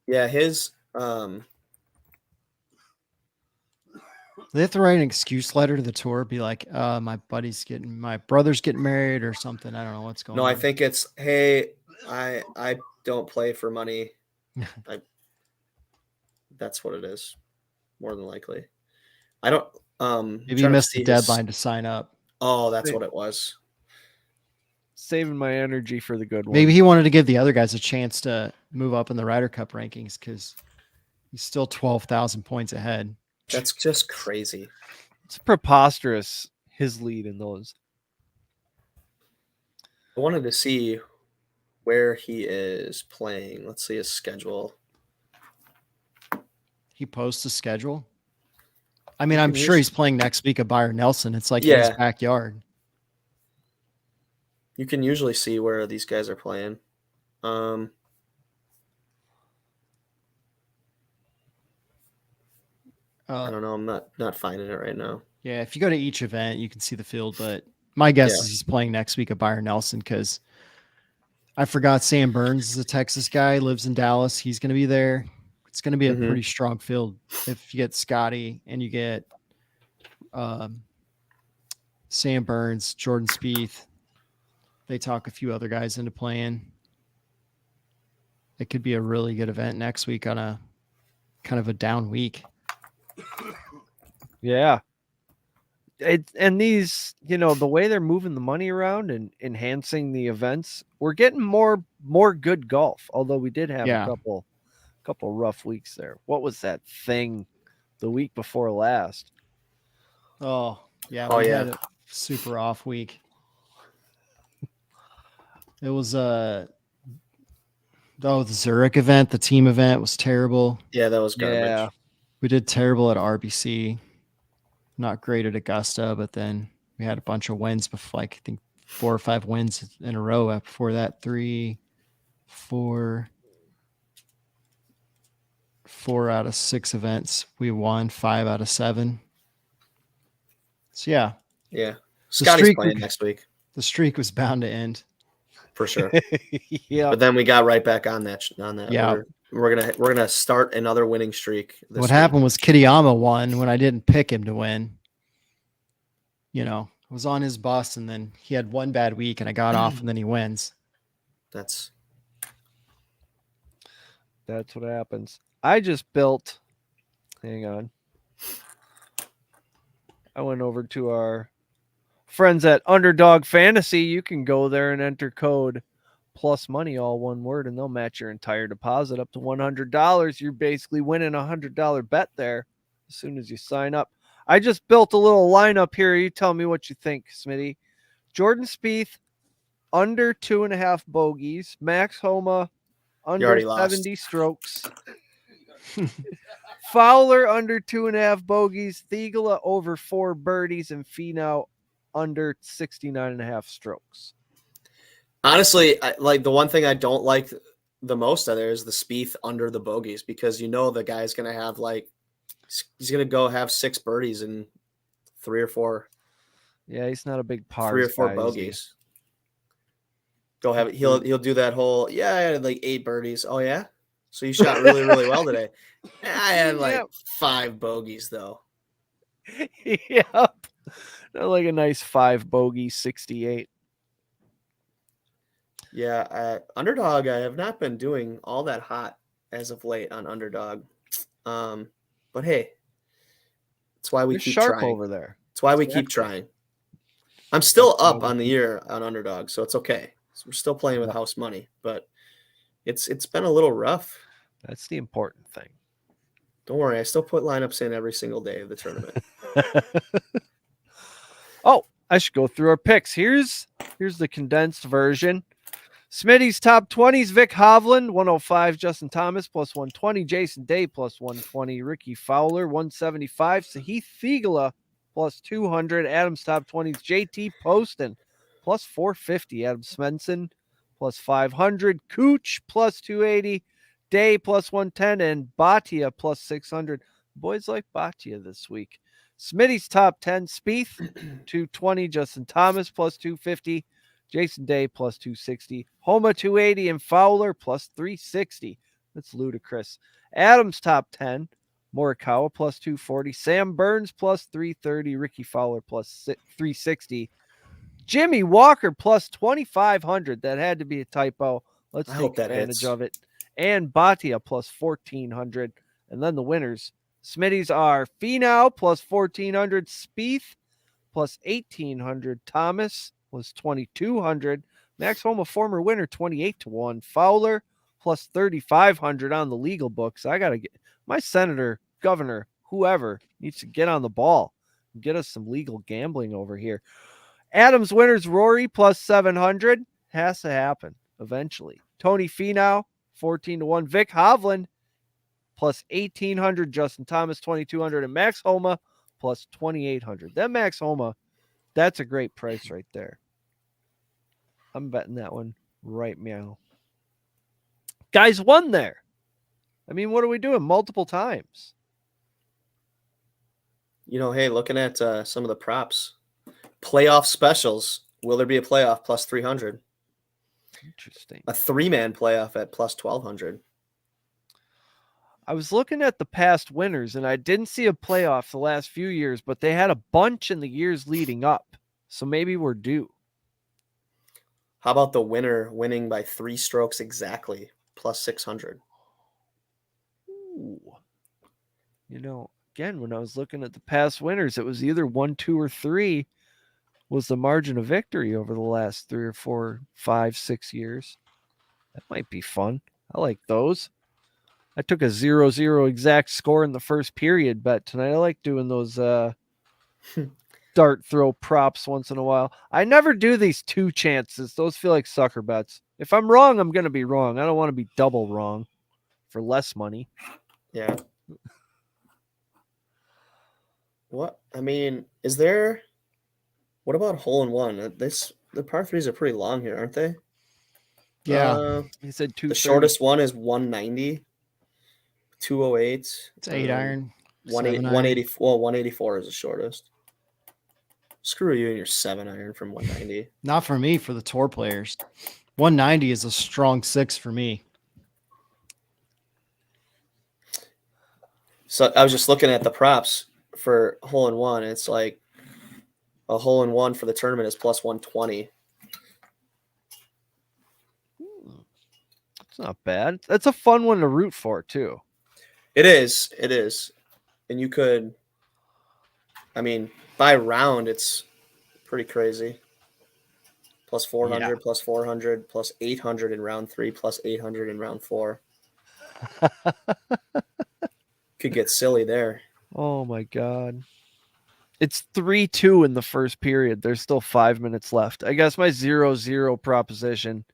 Yeah, his They have to write an excuse letter to the tour, be like, my brother's getting married or something. I don't know what's going No, on. I think it's, hey, I don't play for money. That's what it is, more than likely. I don't. Maybe he missed the deadline to sign up. Oh, that's what it was. Saving my energy for the good one. Maybe he wanted to give the other guys a chance to move up in the Ryder Cup rankings because he's still 12,000 points ahead. That's just crazy. It's preposterous, his lead in those. I wanted to see where he is playing. Let's see his schedule. He posts a schedule. I mean, I'm sure he's playing next week at Byron Nelson. It's like in his backyard. You can usually see where these guys are playing. I don't know. I'm not finding it right now. Yeah, if you go to each event, you can see the field. But my guess is he's playing next week at Byron Nelson because I forgot Sam Burns is a Texas guy, lives in Dallas. He's going to be there. It's going to be a pretty strong field if you get Scotty and you get Sam Burns, Jordan Spieth. They talk a few other guys into playing. It could be a really good event next week on a kind of a down week. Yeah. And these, the way they're moving the money around and enhancing the events, we're getting more good golf. Although we did have a couple rough weeks there. What was that thing the week before last? Oh, yeah. We had a super off week. It was the Zurich event, the team event was terrible. Yeah, that was garbage. Yeah. We did terrible at RBC. Not great at Augusta, but then we had a bunch of wins before, I think 4 or 5 wins in a row. Before that, 3, 4 out of 6 events we won, 5 out of 7. So yeah. Scotty's playing next week. The streak was bound to end for sure. Yeah, but then we got right back on that. Yeah, we're gonna start another winning streak. What happened was Kitayama won when I didn't pick him to win. I was on his bus, and then he had one bad week, and I got off, and then he wins. That's what happens. I just built. Hang on. I went over to our friends at Underdog Fantasy. You can go there and enter code plus money, all one word, and they'll match your entire deposit up to $100. You're basically winning a $100 bet there as soon as you sign up. I just built a little lineup here. You tell me what you think, Smitty. Jordan Spieth, under 2.5 bogeys. Max Homa, under 70 strokes. Fowler, under 2.5 bogeys. Thiegela, over 4 birdies. And Finau, under 69.5 strokes. Honestly, the one thing I don't like the most of there is the Spieth under the bogeys, because the guy's going to have he's going to go have 6 birdies and 3 or 4. Yeah, he's not a big par. 3 or 4 bogeys. He'll do that whole, I had 8 birdies. Oh yeah? So you shot really, really well today. I had 5 bogeys though. Yep. Like a nice 5 bogey 68. Yeah, Underdog, I have not been doing all that hot as of late on Underdog. But hey, that's why we keep sharp trying. Over there. That's why we keep trying. I'm still up on the year on Underdog, so it's okay. So we're still playing with house money, but it's been a little rough. That's the important thing. Don't worry, I still put lineups in every single day of the tournament. Oh, I should go through our picks. Here's the condensed version. Smitty's top 20s, Vic Hovland, 105, Justin Thomas, plus 120, Jason Day, plus 120, Ricky Fowler, 175, Sahith Theegala, plus 200, Adam's top 20s, JT Poston, plus 450, Adam Svensson, plus 500, Cooch, plus 280, Day, plus 110, and Bhatia, plus 600. Boys like Bhatia this week. Smitty's top 10, Spieth, 220, Justin Thomas, plus 250, Jason Day, plus 260, Homa, 280, and Fowler, plus 360. That's ludicrous. Adams, top 10, Morikawa plus 240. Sam Burns plus 330. Ricky Fowler plus 360. Jimmy Walker plus 2,500. That had to be a typo. Let's I take hope that advantage hits. of it. And Bhatia plus 1,400. And then the winners. Smitty's are Finau plus 1,400. Spieth plus 1,800. Thomas was 2,200. Max Homa, former winner, 28-1. Fowler plus 3,500 on the legal books. I got to get my senator, governor, whoever needs to get on the ball and get us some legal gambling over here. Adams winners, Rory plus 700. Has to happen eventually. Tony Finau, 14-1. Vic Hovland plus 1,800. Justin Thomas, 2,200. And Max Homa plus 2,800. That Max Homa, that's a great price right there. I'm betting that one right now. Guys won there. I mean, what are we doing? Multiple times. Hey, looking at some of the props. Playoff specials. Will there be a playoff plus 300? Interesting. A 3-man playoff at plus 1,200. I was looking at the past winners, and I didn't see a playoff the last few years, but they had a bunch in the years leading up. So maybe we're due. How about the winner winning by 3 strokes exactly, plus 600? Ooh. Again, when I was looking at the past winners, it was either 1, 2, or 3 was the margin of victory over the last 3 or 4, 5, 6 years. That might be fun. I like those. I took a 0-0 exact score in the first period bet tonight. I like doing those dart throw props once in a while. I never do these 2 chances. Those feel like sucker bets. If I'm wrong, I'm going to be wrong. I don't want to be double wrong for less money. Yeah. What? I mean, what about hole-in-one? The par 3s are pretty long here, aren't they? Yeah. He said 2. The shortest one is 190, 208. It's 8 iron. 180. Well, 184 is the shortest. Screw you and your 7 iron from 190. Not for me, for the tour players. 190 is a strong 6 for me. So I was just looking at the props for hole-in-one. It's like a hole-in-one for the tournament is plus 120. That's not bad. That's a fun one to root for, too. It is. And you could, by round, it's pretty crazy. Plus 400, plus 400, plus 800 in round 3, plus 800 in round 4. Could get silly there. Oh, my God. It's 3-2 in the first period. There's still 5 minutes left. I guess my 0-0 proposition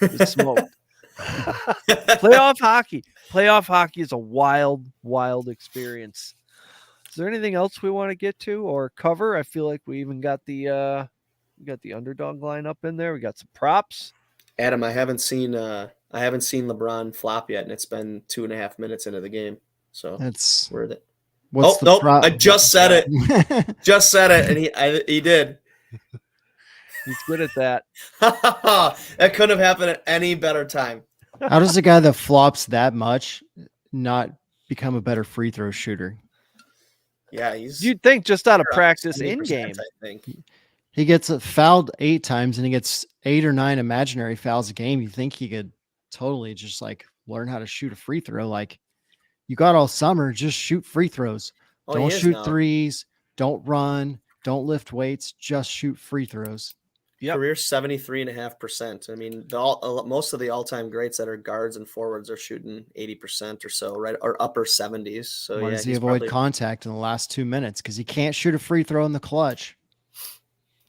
is smoked. Playoff hockey is a wild, wild experience. Is there anything else we want to get to or cover? I feel like we even got the underdog line up in there. We got some props. Adam, I haven't seen LeBron flop yet, and it's been 2.5 minutes into the game. So That's where the prop? I just said it. Just said it, and he did. He's good at that. That couldn't have happened at any better time. How does a guy that flops that much not become a better free throw shooter? Yeah, you'd think just out of practice in game. I think he gets fouled 8 times and he gets 8 or 9 imaginary fouls a game. You think he could totally just like learn how to shoot a free throw? Like, you got all summer, just shoot free throws. Don't shoot threes. Don't run. Don't lift weights. Just shoot free throws. Yep. Career 73.5%. Most of the all-time greats that are guards and forwards are shooting 80% or so, right? Or upper 70s. So why does he avoid contact in the last 2 minutes? Because he can't shoot a free throw in the clutch.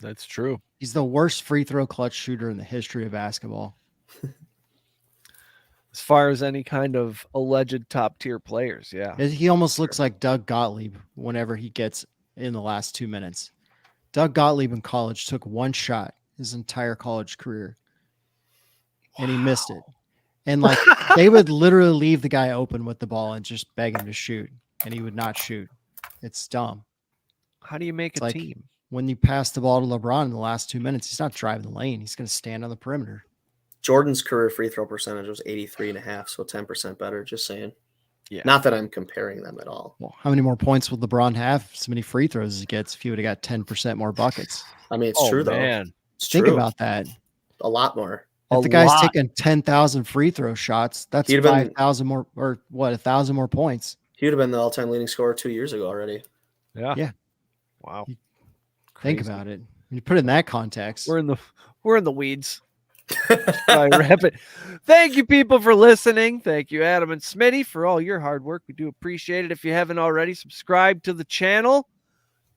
That's true. He's the worst free throw clutch shooter in the history of basketball. As far as any kind of alleged top tier players, yeah. He almost looks like Doug Gottlieb whenever he gets in the last 2 minutes. Doug Gottlieb in college took 1 shot his entire college career, and he missed it. And like they would literally leave the guy open with the ball and just beg him to shoot, and he would not shoot. It's dumb. How do you make a team? When you pass the ball to LeBron in the last 2 minutes, he's not driving the lane. He's going to stand on the perimeter. Jordan's career free throw percentage was 83.5, so 10% better. Just saying. Yeah. Not that I'm comparing them at all. Well, how many more points would LeBron have? So many free throws as he gets if he would have got 10% more buckets. I mean, it's Oh, true though. man. It's Think true. about that. A lot more. If the guy's taking 10,000 free throw shots, that's He'd have been- 5,000 more, or what, 1,000 more points. He would have been the all-time leading scorer 2 years ago already. Yeah. Yeah. Wow. Think Crazy. about it. When you put it in that context. We're in the weeds. Probably wrap it. Thank you, people, for listening. Thank you, Adam and Smitty, for all your hard work. We do appreciate it. If you haven't already, subscribe to the channel.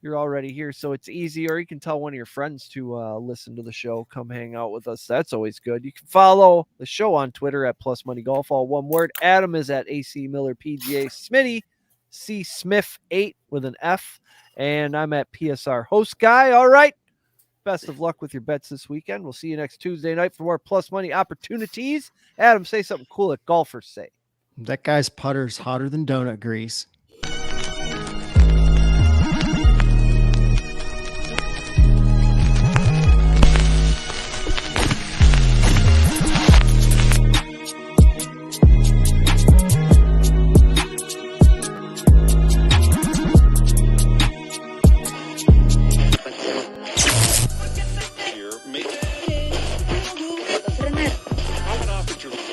You're already here, so it's easy. Or you can tell one of your friends to listen to the show. Come hang out with us. That's always good. You can follow the show on Twitter at Plus Money Golf, all one word. Adam is at AC Miller PGA. Smitty, C Smith 8 with an F, and I'm at PSR Host Guy. All right. Best of luck with your bets this weekend. We'll see you next Tuesday night for more Plus Money opportunities. Adam, say something cool that golfers say. That guy's putter's hotter than donut grease.